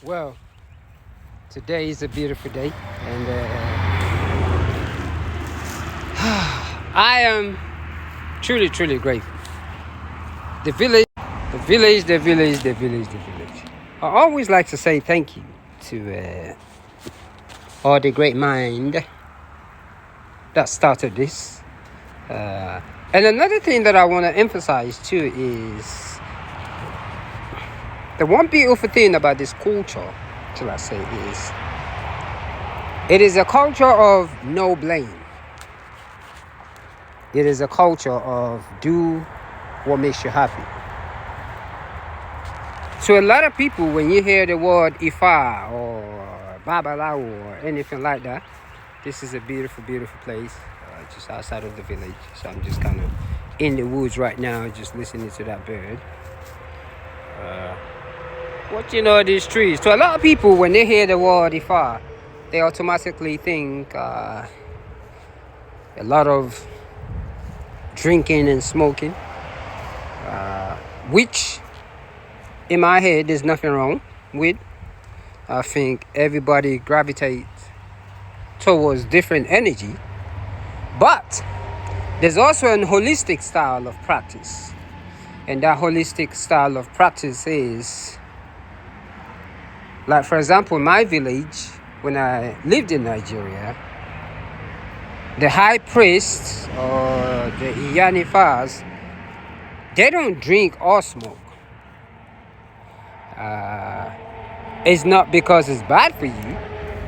Well, today is a beautiful day, and I am truly, truly grateful. The village, the village, the village, the village, the village. I always like to say thank you to all the great mind that started this. And another thing that I want to emphasize too is the one beautiful thing about this culture, shall I say, is it is a culture of no blame. It is a culture of do what makes you happy. So a lot of people, when you hear the word Ifa or Babalawo or anything like that, this is a beautiful, beautiful place just outside of the village. So I'm just kind of in the woods right now, just listening to that bird. Watching all these trees. So a lot of people, when they hear the word Ifa, they automatically think a lot of drinking and smoking, which in my head there's nothing wrong with. I think everybody gravitates towards different energy, but there's also an holistic style of practice, and that holistic style of practice is, like for example, my village, when I lived in Nigeria, the high priests or the Iyanifas, they don't drink or smoke. It's not because it's bad for you,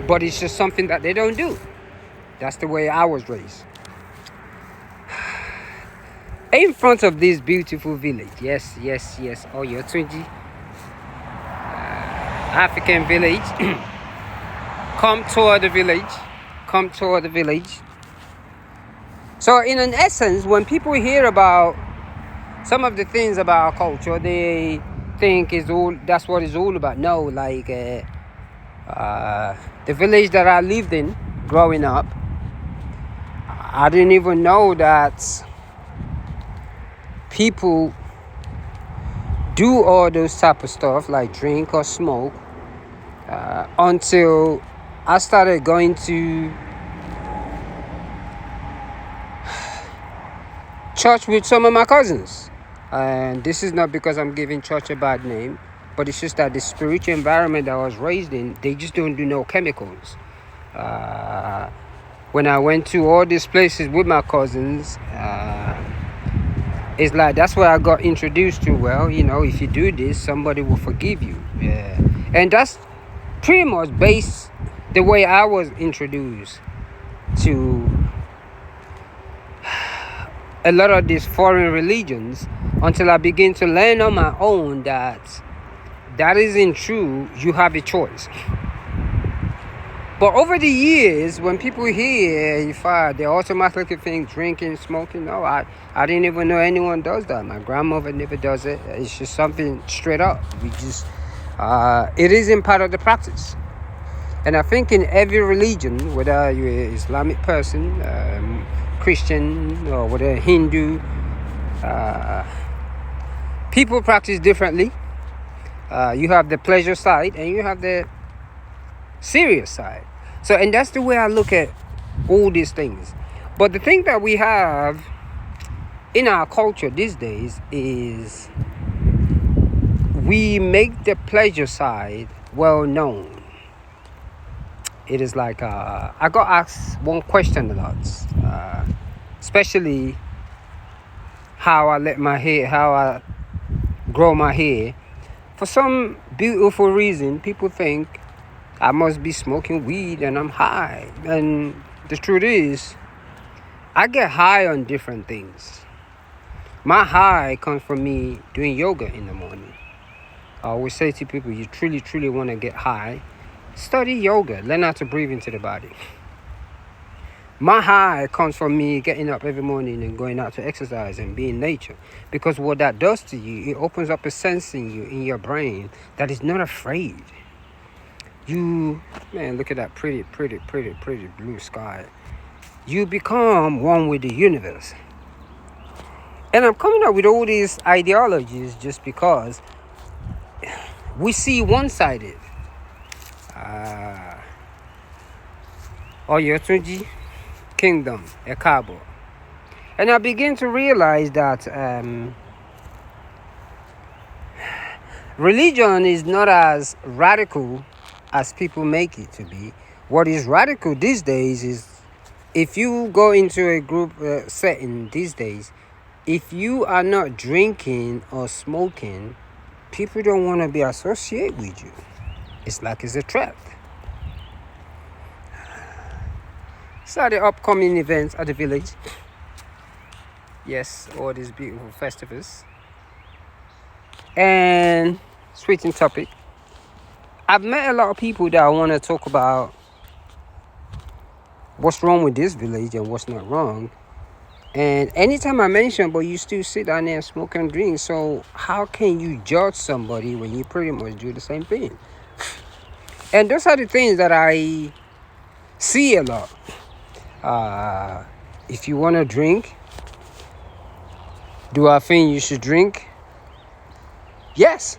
but it's just something that they don't do. That's the way I was raised. In front of this beautiful village, yes, Oyotunji, African village. Come tour the village. So in an essence, when people hear about some of the things about our culture, they think that's what it's all about. No, like the village that I lived in growing up, I didn't even know that people do all those type of stuff like drink or smoke until I started going to church with some of my cousins. And this is not because I'm giving church a bad name, but it's just that the spiritual environment that I was raised in, they just don't do no chemicals. When I went to all these places with my cousins, it's like that's where I got introduced to, well, if you do this, somebody will forgive you. Yeah. And that's pretty much based the way I was introduced to a lot of these foreign religions, until I begin to learn on my own that isn't true. You have a choice. But over the years, when people hear Ifa, they automatically think drinking, smoking. No, I didn't even know anyone does that. My grandmother never does it. It's just something straight up. It isn't part of the practice. And I think in every religion, whether you're an Islamic person, Christian, or whether Hindu, people practice differently. You have the pleasure side and you have the serious side. So, and that's the way I look at all these things. But the thing that we have in our culture these days is we make the pleasure side well known. It is like I got asked one question a lot, especially how I grow my hair. For some beautiful reason, people think I must be smoking weed and I'm high. And the truth is, I get high on different things. My high comes from me doing yoga in the morning. I always say to people, you truly, truly want to get high, study yoga, learn how to breathe into the body. My high comes from me getting up every morning and going out to exercise and be in nature. Because what that does to you, it opens up a sense in your brain that is not afraid. Look at that pretty, pretty, pretty, pretty blue sky. You become one with the universe. And I'm coming up with all these ideologies just because we see one-sided. Oyotunji Kingdom, Ekabo. And I begin to realize that religion is not as radical as people make it to be. What is radical these days is, if you go into a group setting these days, if you are not drinking or smoking, people don't want to be associated with you. It's like it's a threat. So the upcoming events at the village. Yes, all these beautiful festivals. And switching topic. I've met a lot of people that want to talk about what's wrong with this village and what's not wrong. And anytime I mention, but you still sit down there and smoke and drink. So how can you judge somebody when you pretty much do the same thing? And those are the things that I see a lot. If you want to drink, do I think you should drink? Yes.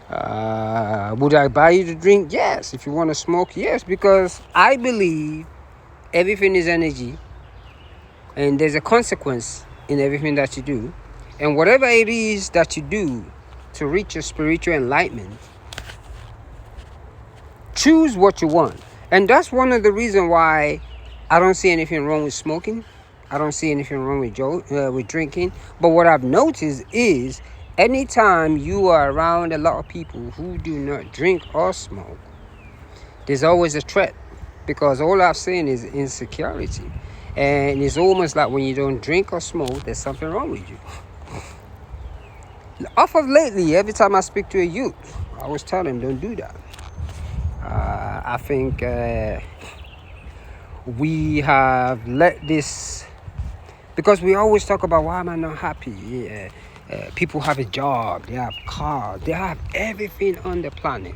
Would I buy you the drink? Yes. If you want to smoke, yes. Because I believe everything is energy. And there's a consequence in everything that you do. And whatever it is that you do to reach your spiritual enlightenment, choose what you want. And that's one of the reasons why I don't see anything wrong with smoking. I don't see anything wrong with drinking. But what I've noticed is, anytime you are around a lot of people who do not drink or smoke, there's always a threat. Because all I've seen is insecurity. And it's almost like when you don't drink or smoke, there's something wrong with you. Off of lately, every time I speak to a youth, I always tell them, don't do that. I think we have let this, because we always talk about, why am I not happy? People have a job, they have cars, they have everything on the planet,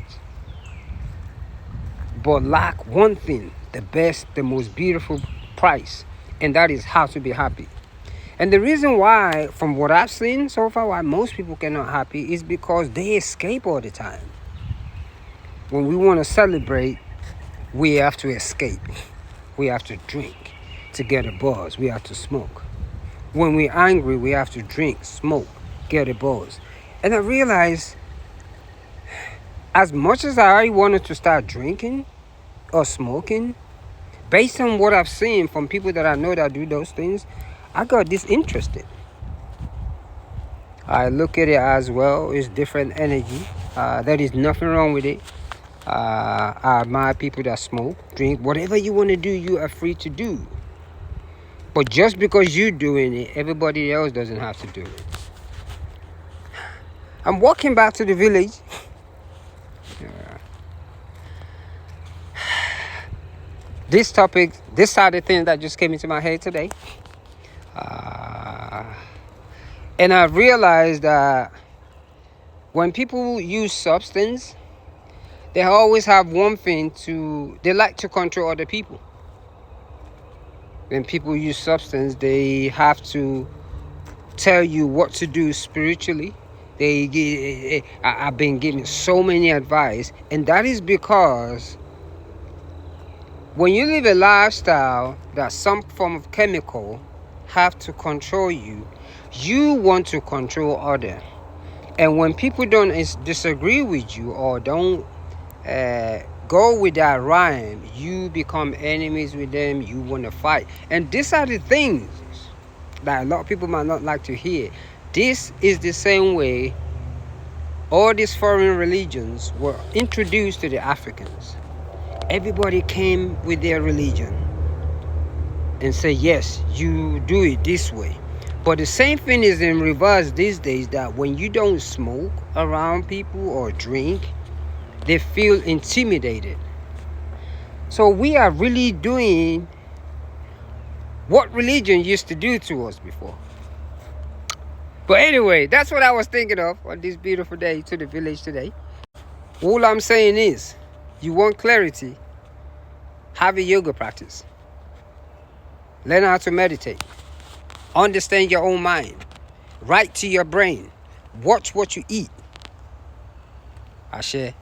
but lack one thing, the best, the most beautiful price, and that is how to be happy. And the reason why, from what I've seen so far, why most people cannot happy is because they escape all the time. When we want to celebrate, we have to escape. We have to drink to get a buzz. We have to smoke. When we're angry, we have to drink, smoke, get a buzz. And I realized, as much as I wanted to start drinking or smoking, based on what I've seen from people that I know that do those things, I got disinterested. I look at it as, well, it's different energy. There is nothing wrong with it. I admire people that smoke, drink. Whatever you want to do, you are free to do. But just because you're doing it, everybody else doesn't have to do it. I'm walking back to the village. This topic, these are the things that just came into my head today. And I realized that when people use substance, they always have one thing they like to control other people. When people use substance, they have to tell you what to do spiritually. I've been given so many advice, and that is because when you live a lifestyle that some form of chemical have to control you, you want to control others. And when people don't disagree with you or don't go with that rhyme, you become enemies with them, you want to fight. And these are the things that a lot of people might not like to hear. This is the same way all these foreign religions were introduced to the Africans. Everybody came with their religion and say, yes, you do it this way. But the same thing is in reverse these days, that when you don't smoke around people or drink, they feel intimidated. So we are really doing what religion used to do to us before. But anyway, that's what I was thinking of on this beautiful day to the village today. All I'm saying is, you want clarity, have a yoga practice. Learn how to meditate. Understand your own mind. Write to your brain. Watch what you eat. Ashe.